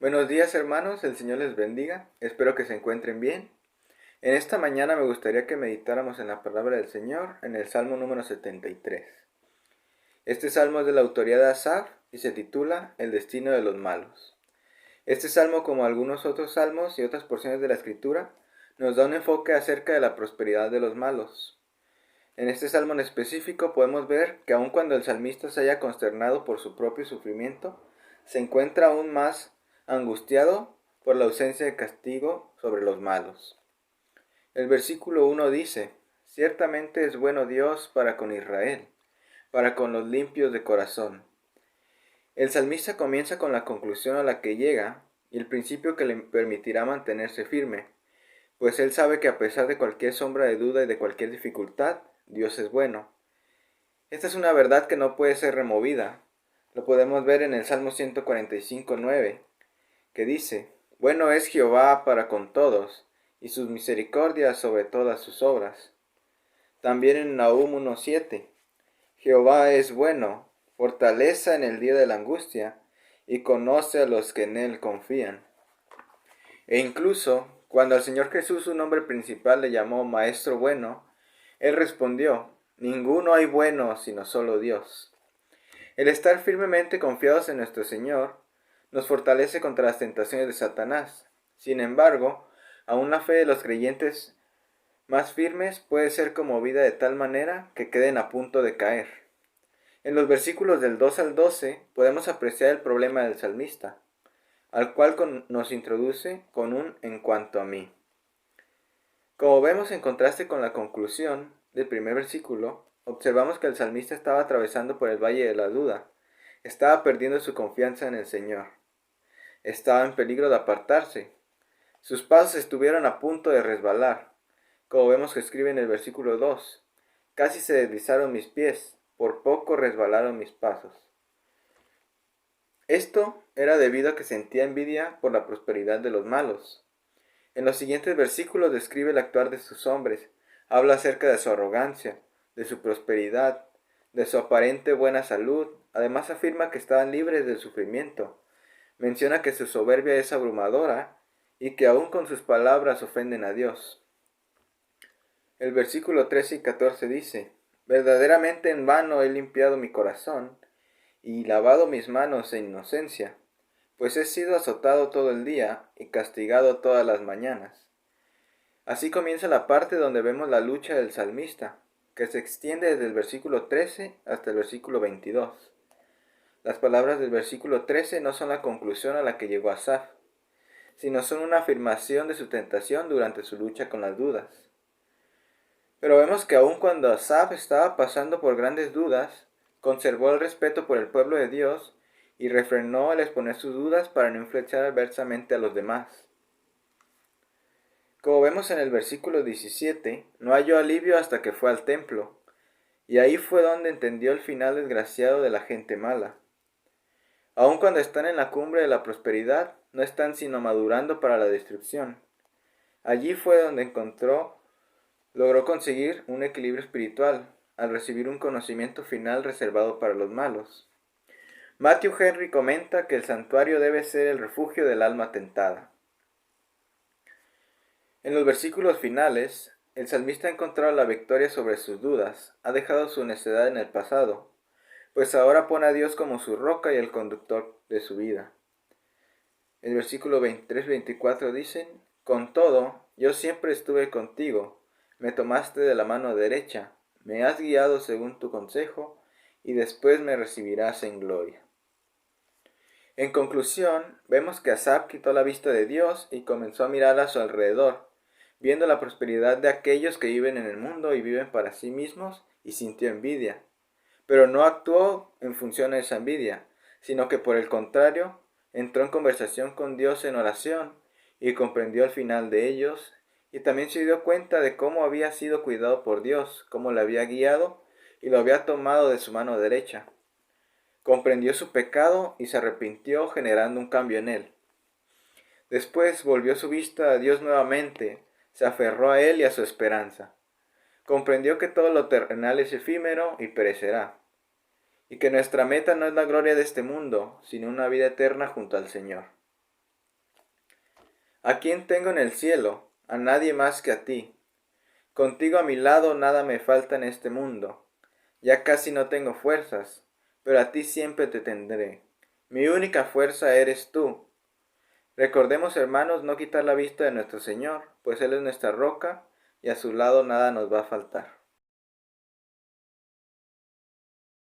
Buenos días hermanos, el Señor les bendiga, espero que se encuentren bien. En esta mañana me gustaría que meditáramos en la palabra del Señor en el Salmo número 73. Este salmo es de la autoría de Asaf y se titula El destino de los malos. Este salmo, como algunos otros salmos y otras porciones de la Escritura, nos da un enfoque acerca de la prosperidad de los malos. En este salmo en específico podemos ver que aun cuando el salmista se haya consternado por su propio sufrimiento, se encuentra aún más angustiado por la ausencia de castigo sobre los malos. El versículo 1 dice: Ciertamente es bueno Dios para con Israel, para con los limpios de corazón. El salmista comienza con la conclusión a la que llega y el principio que le permitirá mantenerse firme, pues él sabe que a pesar de cualquier sombra de duda y de cualquier dificultad, Dios es bueno. Esta es una verdad que no puede ser removida. Lo podemos ver en el Salmo 145:9, que dice: Bueno es Jehová para con todos, y sus misericordias sobre todas sus obras. También en Nahum 1:7, Jehová es bueno, fortaleza en el día de la angustia, y conoce a los que en él confían. E incluso, cuando al Señor Jesús su nombre principal le llamó Maestro Bueno, él respondió: Ninguno hay bueno sino solo Dios. El estar firmemente confiados en nuestro Señor nos fortalece contra las tentaciones de Satanás. Sin embargo, aún la fe de los creyentes más firmes puede ser conmovida de tal manera que queden a punto de caer. En los versículos del 2 al 12 podemos apreciar el problema del salmista, al cual nos introduce con un "en cuanto a mí". Como vemos en contraste con la conclusión del primer versículo, observamos que el salmista estaba atravesando por el valle de la duda, estaba perdiendo su confianza en el Señor, estaba en peligro de apartarse, sus pasos estuvieron a punto de resbalar, como vemos que escribe en el versículo 2, casi se deslizaron mis pies, por poco resbalaron mis pasos. Esto era debido a que sentía envidia por la prosperidad de los malos. En los siguientes versículos describe el actuar de sus hombres, habla acerca de su arrogancia, de su prosperidad, de su aparente buena salud, además afirma que estaban libres del sufrimiento, menciona que su soberbia es abrumadora y que aún con sus palabras ofenden a Dios. El versículo 13 y 14 dice: Verdaderamente en vano he limpiado mi corazón y lavado mis manos en inocencia, pues he sido azotado todo el día y castigado todas las mañanas. Así comienza la parte donde vemos la lucha del salmista, que se extiende desde el versículo 13 hasta el versículo 22. Las palabras del versículo 13 no son la conclusión a la que llegó Asaf, sino son una afirmación de su tentación durante su lucha con las dudas. Pero vemos que aun cuando Asaf estaba pasando por grandes dudas, conservó el respeto por el pueblo de Dios y refrenó al exponer sus dudas para no influenciar adversamente a los demás. Como vemos en el versículo 17, no halló alivio hasta que fue al templo, y ahí fue donde entendió el final desgraciado de la gente mala. Aun cuando están en la cumbre de la prosperidad, no están sino madurando para la destrucción. Allí fue donde logró conseguir un equilibrio espiritual, al recibir un conocimiento final reservado para los malos. Matthew Henry comenta que el santuario debe ser el refugio del alma tentada. En los versículos finales, el salmista ha encontrado la victoria sobre sus dudas, ha dejado su necedad en el pasado, pues ahora pone a Dios como su roca y el conductor de su vida. El versículo 23-24 dicen: Con todo, yo siempre estuve contigo, me tomaste de la mano derecha, me has guiado según tu consejo, y después me recibirás en gloria. En conclusión, vemos que Asaf quitó la vista de Dios y comenzó a mirar a su alrededor, viendo la prosperidad de aquellos que viven en el mundo y viven para sí mismos, y sintió envidia. Pero no actuó en función de esa envidia, sino que por el contrario, entró en conversación con Dios en oración y comprendió el final de ellos, y también se dio cuenta de cómo había sido cuidado por Dios, cómo le había guiado y lo había tomado de su mano derecha. Comprendió su pecado y se arrepintió, generando un cambio en él. Después volvió su vista a Dios nuevamente, se aferró a él y a su esperanza. Comprendió que todo lo terrenal es efímero y perecerá, y que nuestra meta no es la gloria de este mundo, sino una vida eterna junto al Señor. ¿A quién tengo en el cielo? A nadie más que a ti. Contigo a mi lado nada me falta en este mundo. Ya casi no tengo fuerzas, pero a ti siempre te tendré. Mi única fuerza eres tú. Recordemos, hermanos, no quitar la vista de nuestro Señor, pues Él es nuestra roca y a su lado nada nos va a faltar.